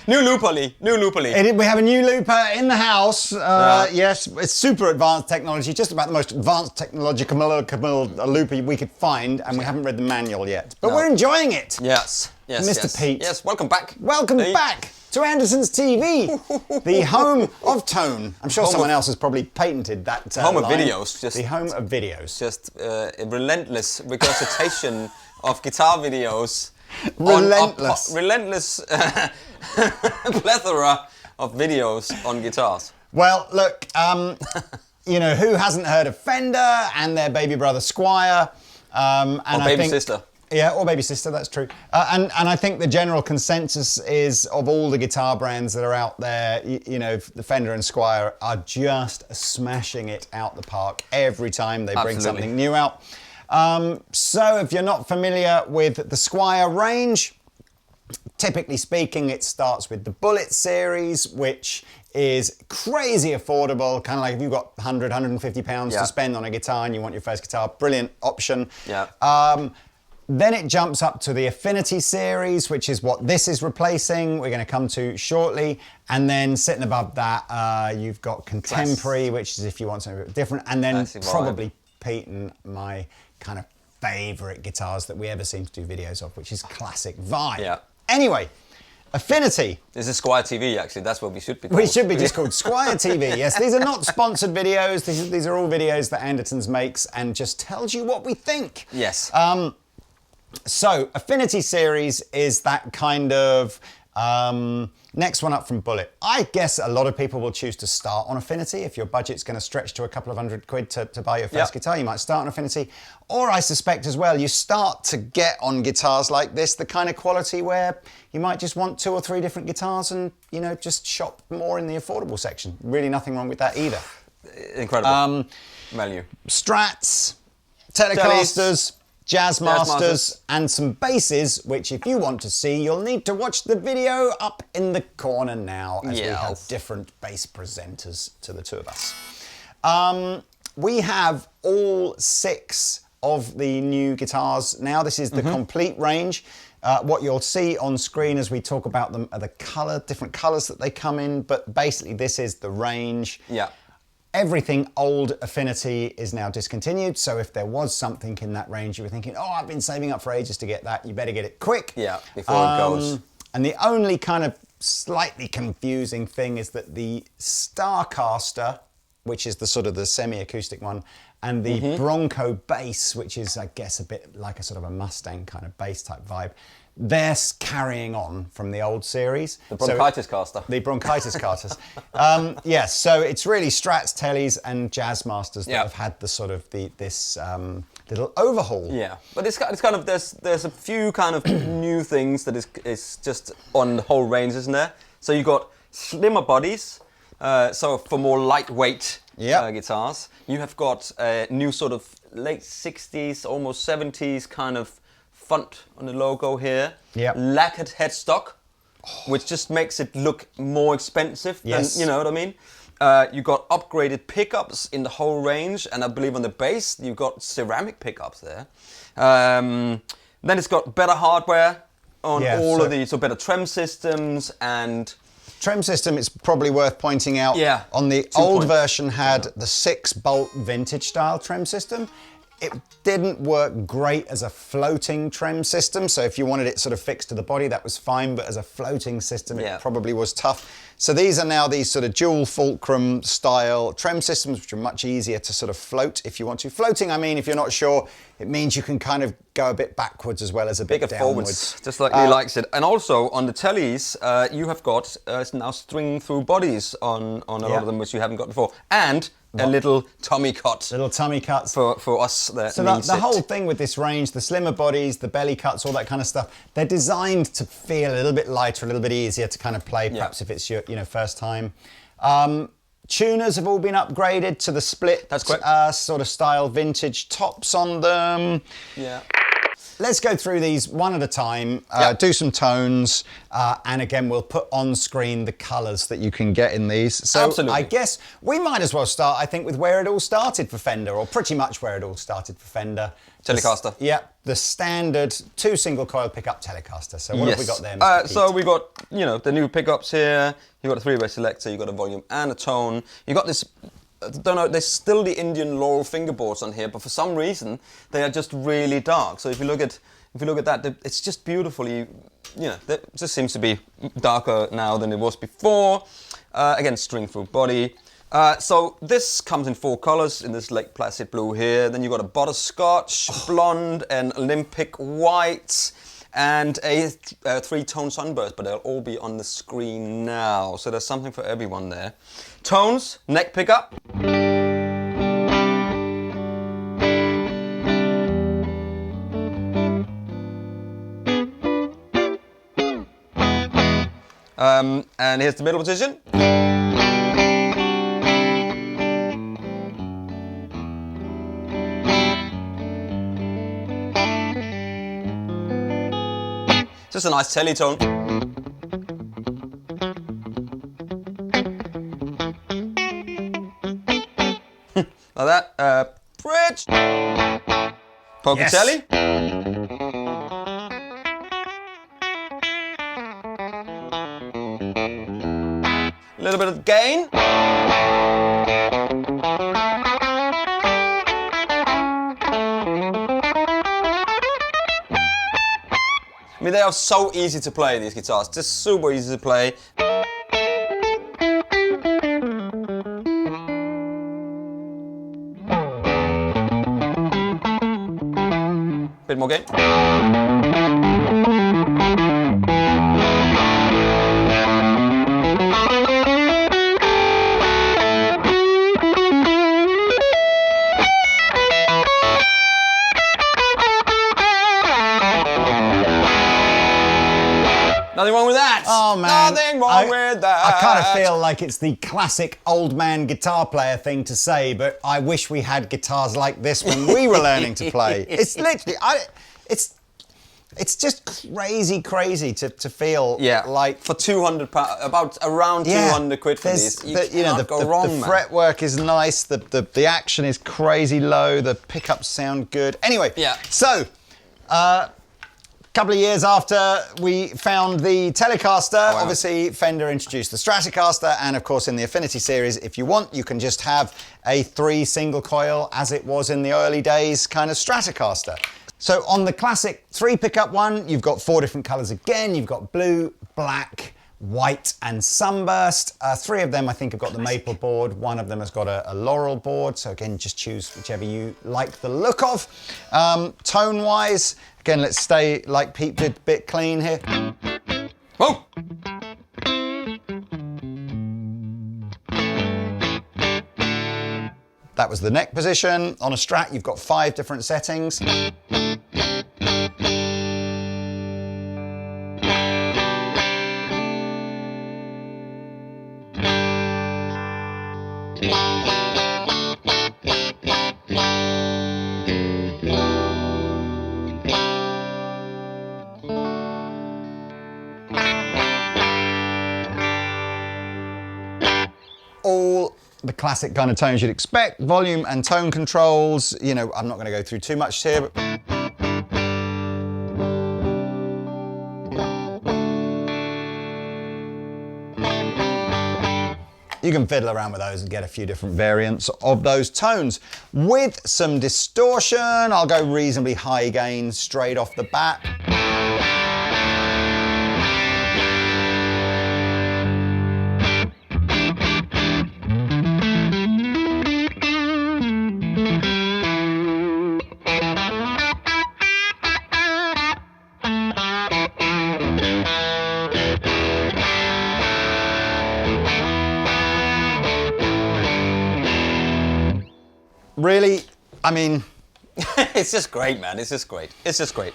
New loopily. We have a new looper in the house. Yes, it's super advanced technology, just about the most advanced technological looper we could find, and we haven't read the manual yet. But we're enjoying it. Yes. Mr. Pete. Yes, welcome back. Welcome back to Andertons TV, the home of tone. I'm sure someone else has probably patented that home line. of videos. The home of videos. Just a relentless regurgitation of guitar videos. Relentless. Plethora of videos on guitars. Well, look, you know, who hasn't heard of Fender and their baby brother Squier? Or baby sister. Yeah, or baby sister, that's true. And I think the general consensus is of all the guitar brands that are out there, you know, the Fender and Squier are just smashing it out the park every time they bring something new out. So if you're not familiar with the Squier range, typically speaking, it starts with the Bullet series, which is crazy affordable, kind of like if you've got 100, 150 pounds to spend on a guitar and you want your first guitar, brilliant option. Yeah. Then it jumps up to the Affinity series, which is what this is replacing. We're going to come to shortly. And then sitting above that, you've got Contemporary, which is if you want something a bit different. And then probably Pete and my kind of favourite guitars that we ever seem to do videos of, which is Classic Vibe. Yeah. Anyway, Affinity. This is Squier TV, actually. That's what we should be called. We should be just called Squier TV. Yes, these are not sponsored videos. These are all videos that Andertons makes and just tells you what we think. Yes. So, Affinity series is that kind of next one up from Bullet. I guess a lot of people will choose to start on Affinity. If your budget's going to stretch to a couple of £100 to buy your first guitar, you might start on Affinity. Or I suspect as well, you start to get on guitars like this, the kind of quality where you might just want 2 or 3 different guitars and, you know, just shop more in the affordable section. Really nothing wrong with that either. Incredible value. Strats, Telecasters, Jazzmasters, and some basses, which if you want to see, you'll need to watch the video up in the corner now, as we have different bass presenters to the two of us. We have all 6 of the new guitars now. This is the complete range. What you'll see on screen as we talk about them are the different colours that they come in, but basically this is the range. Yeah. Everything old Affinity is now discontinued, so if there was something in that range you were thinking, oh, I've been saving up for ages to get that, you better get it quick. Yeah, before it goes. And the only kind of slightly confusing thing is that the Stratocaster, which is the sort of the semi-acoustic one, and the Bronco bass, which is, I guess, a bit like a sort of a Mustang kind of bass type vibe, they're carrying on from the old series. The Bronchitis Caster. The Bronchitis Casters. Yes, so it's really Strats, Tellies and Jazzmasters that have had the sort of this little overhaul. Yeah, but it's kind of, there's a few kind of new things that is just on the whole range, isn't there? So you got slimmer bodies, so for more lightweight guitars. You have got a new sort of late 60s, almost 70s kind of font on the logo here. Yep. Lacquered headstock, which just makes it look more expensive than, you know what I mean? You got upgraded pickups in the whole range, and I believe on the bass you got ceramic pickups there. Then it's got better hardware on all of these, so better Trem systems and... Trem system, it's probably worth pointing out, on the old version had the 6-bolt vintage style Trem system. It didn't work great as a floating Trem system, so if you wanted it sort of fixed to the body, that was fine, but as a floating system, it probably was tough. So these are now these sort of dual fulcrum style Trem systems, which are much easier to sort of float if you want to. Floating, I mean, if you're not sure, it means you can kind of go a bit backwards as well as a bit downwards. Forwards, just like Lee likes it. And also on the tellies, you have got now string through bodies on a lot of them, which you haven't got before. And a little tummy cut. Little tummy cuts. For us that so the whole thing with this range, the slimmer bodies, the belly cuts, all that kind of stuff, they're designed to feel a little bit lighter, a little bit easier to kind of play, perhaps if it's your first time. Tuners have all been upgraded to the split sort of style vintage tops on them. Yeah. Let's go through these one at a time, do some tones, and again, we'll put on screen the colours that you can get in these. So I guess we might as well start, I think, with where it all started for Fender, or pretty much where it all started for Fender. Telecaster. Yeah, the standard 2 single coil pickup Telecaster. So what have we got there, Mr. Pete? So we got, you know, the new pickups here. You got a 3-way selector. You got a volume and a tone. You got this. I don't know. There's still the Indian Laurel fingerboards on here, but for some reason they are just really dark. So if you look at that, it's just beautifully. You know, it just seems to be darker now than it was before. Again, string through body. So this comes in 4 colors in this Lake Placid blue here. Then you got a butterscotch, blonde, and Olympic white, and a 3-tone sunburst. But they'll all be on the screen now. So there's something for everyone there. Tones, neck pickup. And here's the middle position. Just a nice telly tone. Like that. Bridge. Poker telly. A little bit of gain. I mean, they are so easy to play, these guitars. Just super easy to play. Bit more gain. Nothing wrong with that. Oh man, nothing wrong with that. I kind of feel like it's the classic old man guitar player thing to say, but I wish we had guitars like this when we were learning to play. It's literally, it's just crazy to feel like for £200, around 200 quid for these. You can't go wrong, man. The fretwork is nice. The action is crazy low. The pickups sound good. Anyway, so. Couple of years after we found the Telecaster, obviously Fender introduced the Stratocaster, and of course in the Affinity series, if you want, you can just have a 3 single coil, as it was in the early days, kind of Stratocaster. So on the classic 3 pickup one, you've got 4 different colors again. You've got blue, black, white, and sunburst. 3 of them, I think, have got the maple board. 1 of them has got a laurel board. So again, just choose whichever you like the look of. Tone-wise, again, let's stay like Pete did, bit clean here. Whoa! That was the neck position. On a Strat, you've got 5 different settings. All the classic kind of tones you'd expect, volume and tone controls. You know, I'm not going to go through too much here, but you can fiddle around with those and get a few different variants of those tones. With some distortion, I'll go reasonably high gain straight off the bat. Really, I mean... It's just great, man. It's just great. It's just great.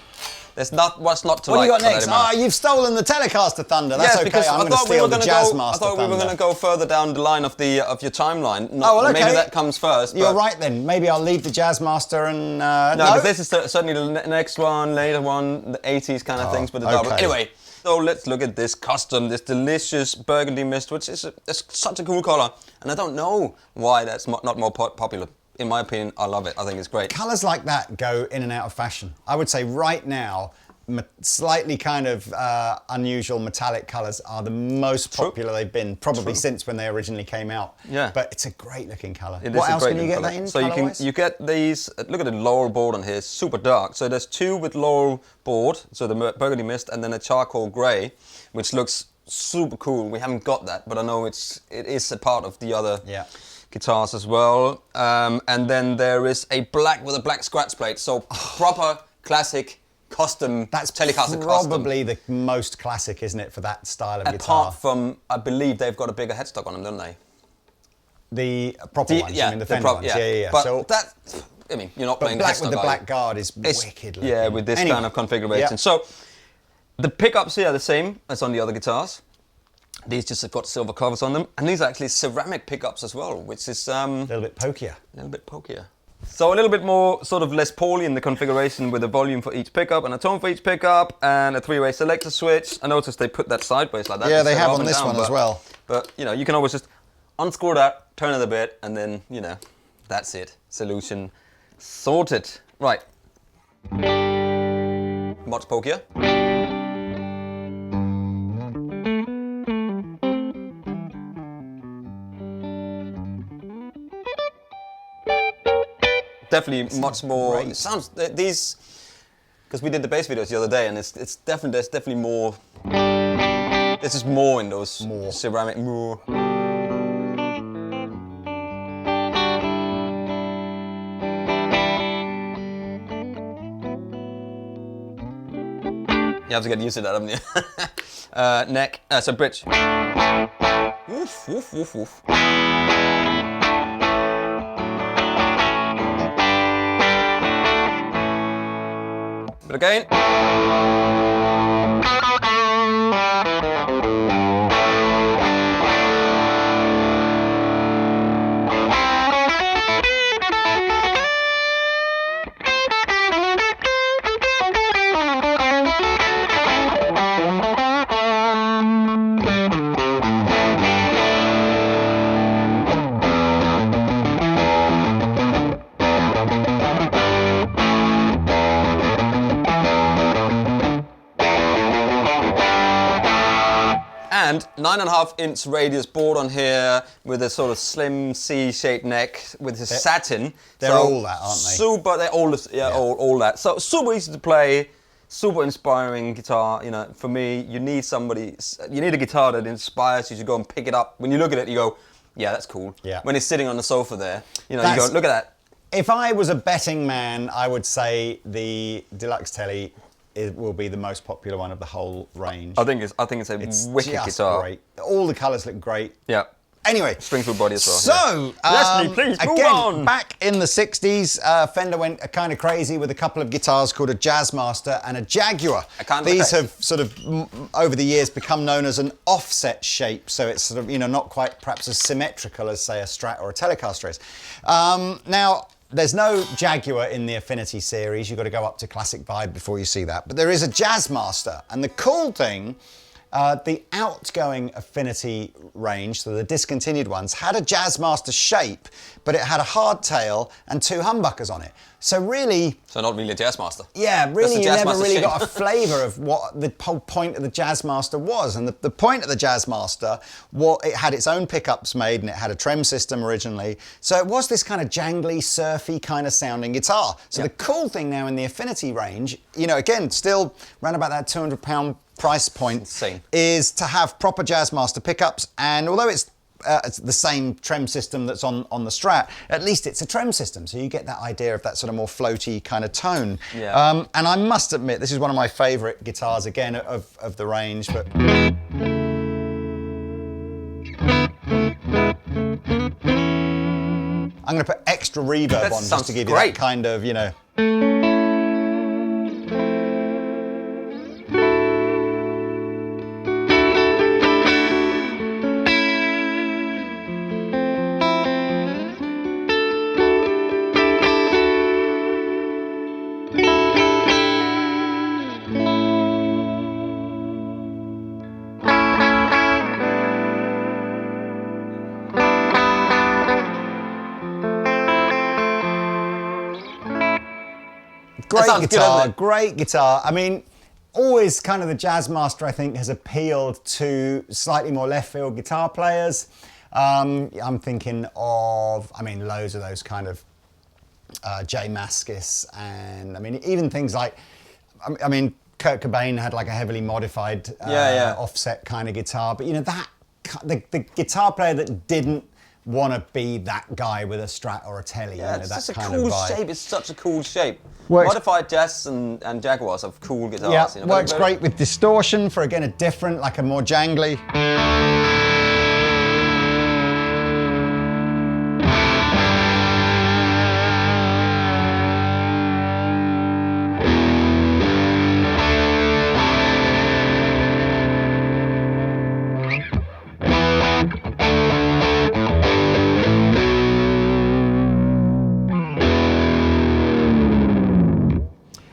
There's what's not to like. What like. What you got next? You've stolen the Telecaster thunder. That's okay. Because I'm going to steal the Jazzmaster thunder. I thought we were going to go further down the line of your timeline. Okay. Maybe that comes first. You're right then. Maybe I'll leave the Jazzmaster and... no, but this is certainly the next one, later one, the 80s kind of things with the double. Anyway, so let's look at this custom, this delicious burgundy mist, which is such a cool color. And I don't know why that's not more popular. in my opinion, I love it. I think it's great. Colours like that go in and out of fashion. I would say right now, slightly kind of unusual metallic colours are the most popular they've been, probably since when they originally came out. Yeah. But it's a great looking colour. It What is a else great can you get colour. that in? So you get these, look at the laurel board on here, it's super dark. So there's 2 with laurel board, so the burgundy mist, and then a charcoal grey, which looks super cool. We haven't got that, but I know it is a part of the other guitars as well. And then there is a black with a black scratch plate, so proper classic custom. That's Telecaster probably the most classic, isn't it, for that style of guitar? Apart from, I believe they've got a bigger headstock on them, don't they? The proper ones, yeah, I mean the Fender ones. Yeah. But so, that, I mean, you're not playing black headstock, with the black guard is wicked looking. Yeah, with this kind of configuration. So the pickups here are the same as on the other guitars. These just have got silver covers on them, and these are actually ceramic pickups as well, which is a little bit pokier. A little bit pokier. So a little bit more sort of Les Paul-y in the configuration, with a volume for each pickup and a tone for each pickup and a 3-way selector switch. I noticed they put that sideways like that. Yeah, they have on this one as well. But you know, you can always just unscrew that, turn it a bit, and then, you know, that's it. Solution sorted. Right. Much pokier. Definitely much more. Great. It sounds these, because we did the bass videos the other day, and it's definitely, there's definitely more. This is more in those ceramic more. You have to get used to that, haven't you? Neck, so bridge. Woof, woof, woof, woof. But again. And 9.5-inch radius board on here with a sort of slim C-shaped neck with a satin. They're all that, aren't they? Super, they're all, all that. So super easy to play, super inspiring guitar. You know, for me, you need a guitar that inspires you to go and pick it up. When you look at it, you go, yeah, that's cool. Yeah. When it's sitting on the sofa there, you know, you go, look at that. If I was a betting man, I would say the Deluxe Tele will be the most popular one of the whole range. I think it's a wicked guitar. Great. All the colours look great. Yeah. Anyway, String-through body as well. So, Leslie, please move again, on. Back in the 60s, Fender went kind of crazy with a couple of guitars called a Jazzmaster and a Jaguar. These have sort of, over the years, become known as an offset shape, so it's sort of, you know, not quite perhaps as symmetrical as, say, a Strat or a Telecaster is. Now, there's no Jaguar in the Affinity series. You've got to go up to Classic Vibe before you see that. But there is a Jazzmaster. And the cool thing, the outgoing Affinity range, so the discontinued ones, had a Jazzmaster shape, but it had a hardtail and 2 humbuckers on it. So really... So not really a Jazzmaster. Yeah, really you never really shape. got a flavour of what the whole point of the Jazzmaster was. And the point of the Jazzmaster, it had its own pickups made and it had a Trem system originally. So it was this kind of jangly, surfy kind of sounding guitar. So the cool thing now in the Affinity range, you know, again, still around about that £200 price point, is to have proper Jazzmaster pickups. And although it's the same Trem system that's on the Strat, at least it's a Trem system, so you get that idea of that sort of more floaty kind of tone. Yeah. And I must admit, this is one of my favourite guitars, again, of the range. But I'm going to put extra reverb on just to give you that kind of, you know... Great sounds good, guitar, doesn't it? great guitar. I mean, always kind of the Jazzmaster, I think, has appealed to slightly more left field guitar players. I'm thinking of, loads of those kind of Jazzmaster, and even things like, Kurt Cobain had like a heavily modified offset kind of guitar, but the guitar player that didn't want to be that guy with a Strat or a Tele. Yeah, it's that just a kind cool of vibe. shape. It's such a cool shape. Works- Modified Jazz and Jaguars have cool guitars. Yeah, works great with distortion for, again, a different, like a more jangly.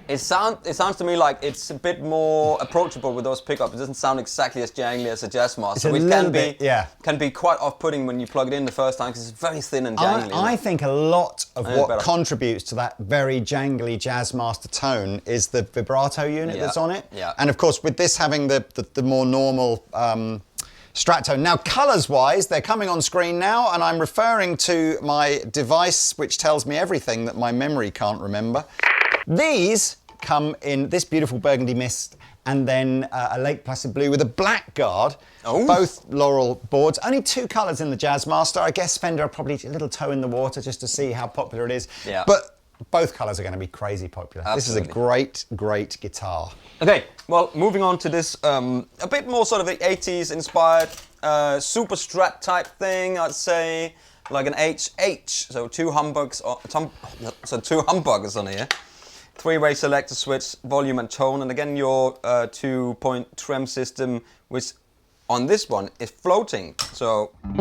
It sounds to me like it's a bit more approachable with those pickups. It doesn't sound exactly as jangly as a Jazzmaster, which can be quite off-putting when you plug it in the first time because it's very thin and jangly. I think a lot of what contributes to that very jangly Jazzmaster tone is the vibrato unit that's on it. Yeah. And of course, with this having the more normal Strat. Now, colours-wise, they're coming on screen now, and I'm referring to my device, which tells me everything that my memory can't remember. These come in this beautiful burgundy mist and then a Lake Placid blue with a black guard. Oh. Both Laurel boards. Only 2 colours in the Jazzmaster. I guess Fender are probably a little toe in the water just to see how popular it is. Yeah. But both colours are going to be crazy popular. Absolutely. This is a great, great guitar. Okay, well, moving on to this a bit more sort of the 80s inspired super Strat type thing, I'd say. Like an HH, so 2 humbuckers on here. 3-way selector switch, volume and tone, and again your 2-point Trem system, which on this one is floating. So you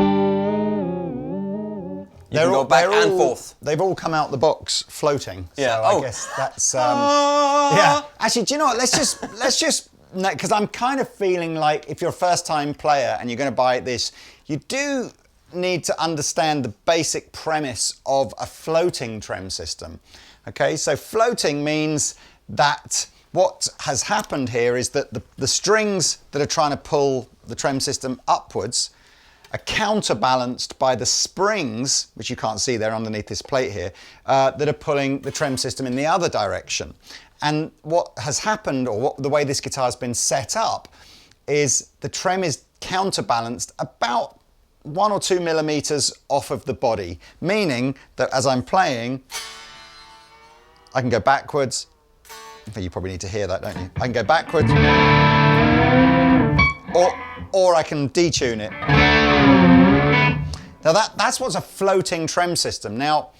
can go back and forth. They've all come out the box floating. Yeah. So I guess that's yeah. Actually, do you know what? Let's just because I'm kind of feeling like if you're a first-time player and you're going to buy this, you do need to understand the basic premise of a floating Trem system. Okay, so floating means that what has happened here is that the strings that are trying to pull the Trem system upwards are counterbalanced by the springs, which you can't see there underneath this plate here, that are pulling the Trem system in the other direction. And what has happened, or the way this guitar has been set up, is the Trem is counterbalanced about 1 or 2 millimeters off of the body, meaning that as I'm playing, I can go backwards. You probably need to hear that, don't you? I can go backwards, or I can detune it. Now that's what's a floating Trem system. Now,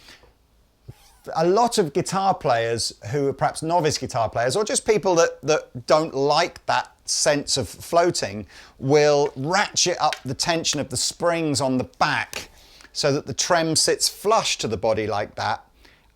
a lot of guitar players who are perhaps novice guitar players, or just people that don't like that sense of floating, will ratchet up the tension of the springs on the back so that the Trem sits flush to the body like that.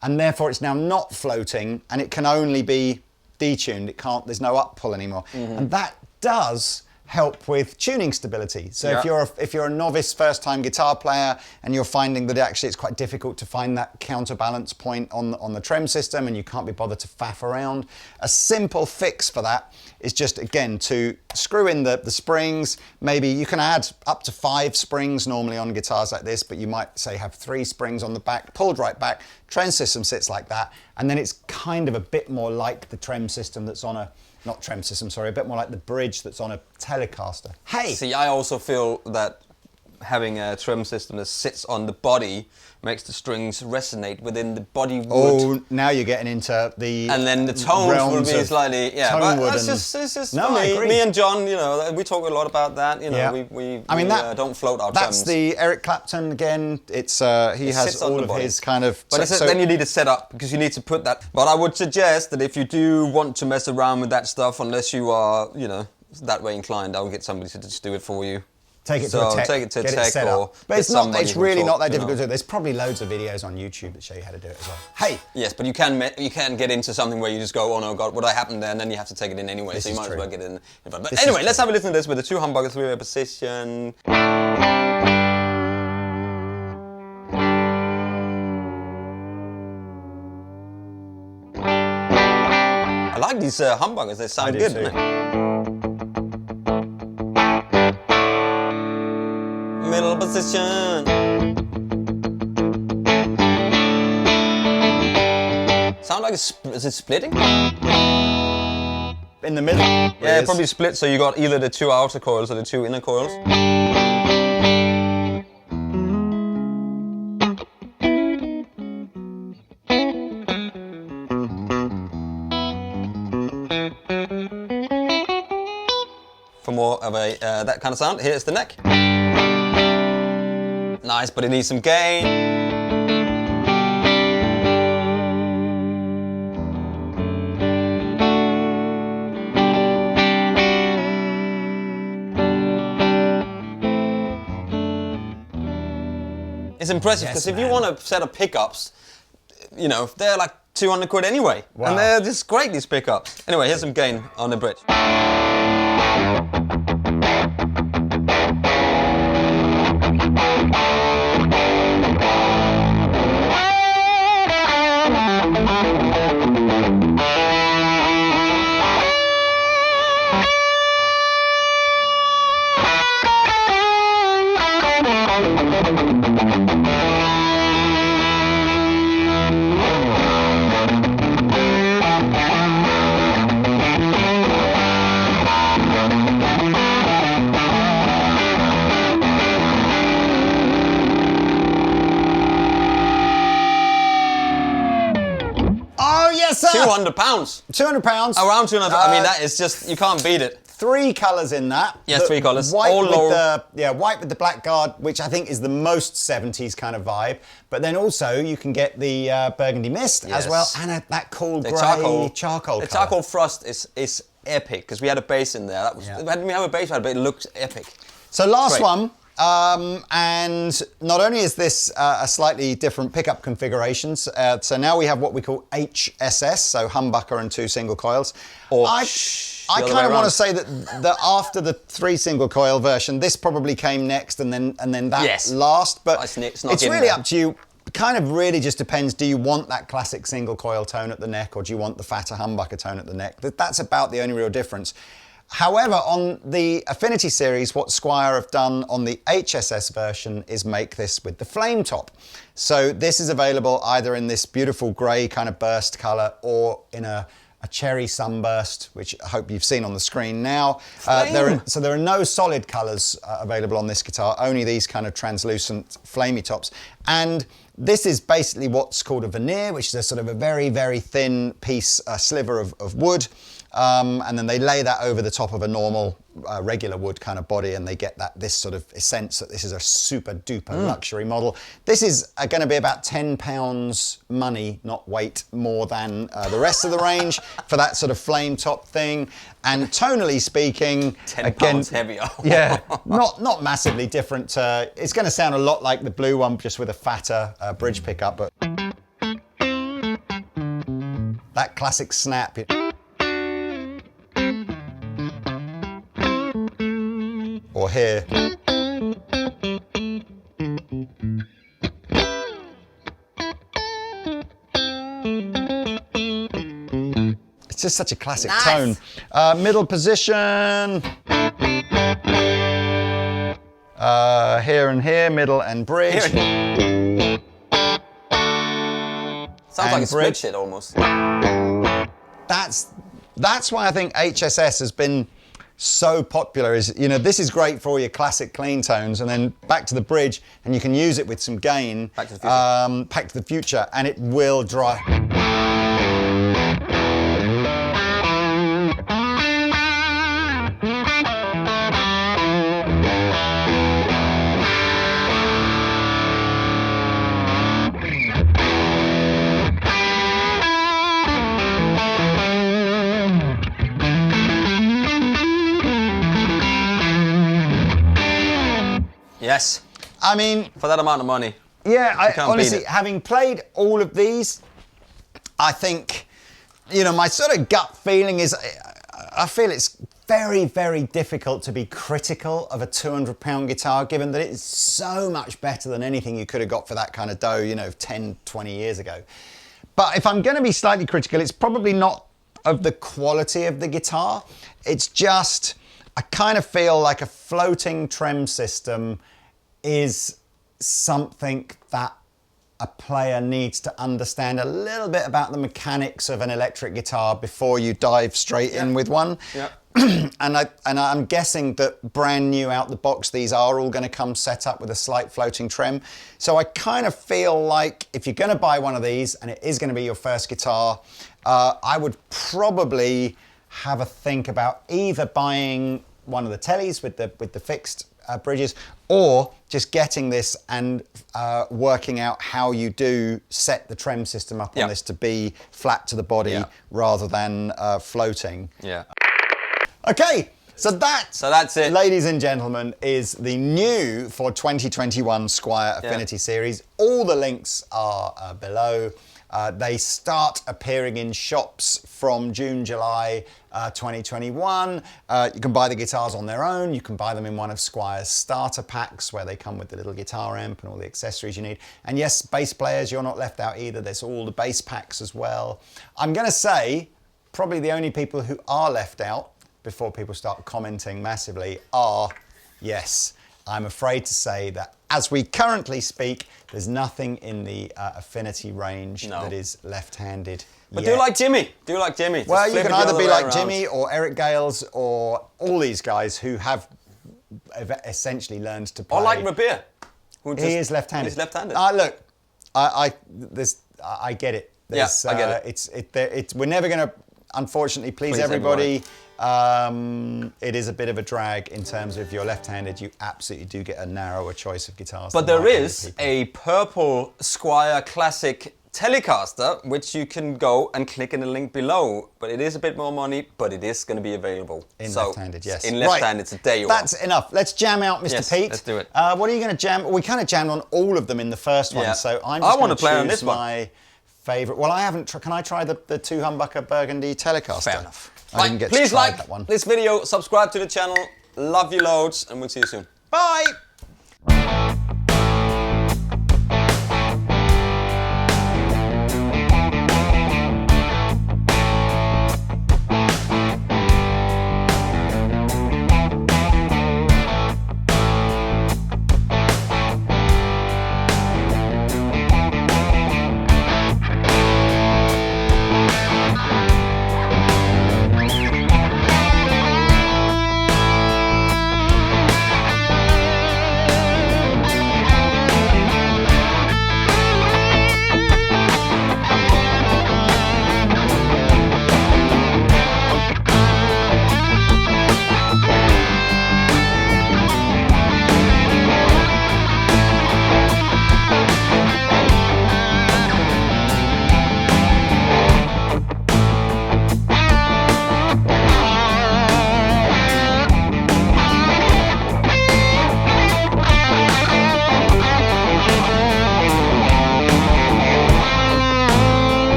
And therefore it's now not floating and it can only be detuned. There's no up pull anymore. Mm-hmm. And that does help with tuning stability. So if you're a novice first-time guitar player and you're finding that actually it's quite difficult to find that counterbalance point on the Trem system and you can't be bothered to faff around, a simple fix for that is just, again, to screw in the springs. Maybe you can add up to 5 springs normally on guitars like this, but you might say have 3 springs on the back, pulled right back. Trem system sits like that, and then it's kind of a bit more like the Trem system that's on a not Trem system, sorry, a bit more like the bridge that's on a Telecaster. Hey! See, I also feel that having a Trem system that sits on the body makes the strings resonate within the body wood. Oh, now you're getting into the and then the tones will be slightly, but that's just no, for I me. agree. Me and John, we talk a lot about that. We don't float our That's Trems. the Eric Clapton again. It's he has all of his kind of. But then you need a setup because you need to put that. But I would suggest that if you do want to mess around with that stuff, unless you are, that way inclined, I will get somebody to just do it for you. Take it to a tech, take it to get tech it set or up. But it's really not that difficult to do. There's probably loads of videos on YouTube that show you how to do it as well. Hey! Yes, but you can get into something where you just go, oh no god, what happened there, and then you have to take it in anyway, so you might as well get it in. But anyway, let's have a listen to this with the 2 humbuckers, 3-way position. these humbuckers. They sound good, don't they? Middle position. Sound like is it splitting? In the middle? Yeah, probably split, so you got either the 2 outer coils or the 2 inner coils. For more of a that kind of sound, here's the neck. Nice, but it needs some gain. It's impressive because if you want a set of pickups, you know, they're like 200 quid anyway. Wow. And they're just great, these pickups. Anyway, here's some gain on the bridge. £200. £200. Around 200. I mean, that is just, you can't beat it. 3 colours in that. Yeah, 3 colours. White all with low. white with the black guard, which I think is the most 70s kind of vibe. But then also you can get the burgundy mist as well, and that cool grey charcoal. The charcoal frost is epic because we had a bass in there. That was, we didn't have a bass, but it looks epic. So last one. And not only is this a slightly different pickup configurations, so now we have what we call HSS, so humbucker and 2 single coils. I kind of want to say that after the 3 single coil version, this probably came next, and then that last. But it's really up to you. Kind of really just depends. Do you want that classic single coil tone at the neck, or do you want the fatter humbucker tone at the neck? That's about the only real difference. However, on the Affinity series, what Squier have done on the HSS version is make this with the flame top. So this is available either in this beautiful grey kind of burst colour or in a cherry sunburst, which I hope you've seen on the screen now. There are no solid colours available on this guitar, only these kind of translucent flamey tops. And this is basically what's called a veneer, which is a sort of a very, very thin piece, a sliver of wood. And then they lay that over the top of a normal regular wood kind of body, and they get this sort of sense that this is a super duper luxury model. This is going to be about £10 money, not weight, more than the rest of the range for that sort of flame top thing. And tonally speaking, £10 heavier. Yeah, not massively different. It's going to sound a lot like the blue one, just with a fatter bridge pickup, but that classic snap. Or here. It's just such a classic tone. Middle position. Here and here, middle and bridge. Sounds like a split shit almost. That's why I think HSS has been so popular. Is, you know, this is great for all your classic clean tones, and then back to the bridge, and you can use it with some gain. Back to the future. Back to the future, and it will drive. Yes. I mean, for that amount of money. Yeah, honestly, having played all of these, I think, you know, my sort of gut feeling is, I feel it's very, very difficult to be critical of a £200 guitar, given that it is so much better than anything you could have got for that kind of dough, you know, 10, 20 years ago. But if I'm going to be slightly critical, it's probably not of the quality of the guitar. It's just, I kind of feel like a floating trem system is something that a player needs to understand a little bit about the mechanics of an electric guitar before you dive straight in with one. Yeah. And I'm guessing that brand new out the box, these are all going to come set up with a slight floating trem. So I kind of feel like if you're going to buy one of these and it is going to be your first guitar, I would probably have a think about either buying one of the tellies with the fixed bridges, or just getting this and working out how you do set the trem system up on this to be flat to the body rather than floating. Yeah. Okay, so that's it. Ladies and gentlemen, is the new for 2021 Squier Affinity series. All the links are below. They start appearing in shops from June, July 2021. You can buy the guitars on their own. You can buy them in one of Squier's starter packs where they come with the little guitar amp and all the accessories you need. And yes, bass players, you're not left out either. There's all the bass packs as well. I'm going to say probably the only people who are left out before people start commenting massively are, yes, I'm afraid to say that as we currently speak, there's nothing in the Affinity range that is left-handed. But do like Jimmy. Do like Jimmy. Well, Just you can flip it the either other be way like around. Jimmy or Eric Gales or all these guys who have essentially learned to play. Or like Rabir. He is left-handed. He's left-handed. Look, I get it. Yes, I get it. We're never going to, unfortunately, please everybody. It is a bit of a drag in terms of if you're left-handed, you absolutely do get a narrower choice of guitars. But there is a purple Squier Classic Telecaster, which you can go and click in the link below. But it is a bit more money, but it is going to be available. In left-handed, yes. In left-handed today. That's enough. Let's jam out, Mr. Yes, Pete. let's do it. What are you going to jam? We kind of jammed on all of them in the first one, so I'm just going to play choose on this one. my favourite. Well, I haven't. Can I try the two humbucker Burgundy Telecaster? Fair enough. I didn't get Please to try like that one. this video, subscribe to the channel. Love you loads, and we'll see you soon. Bye.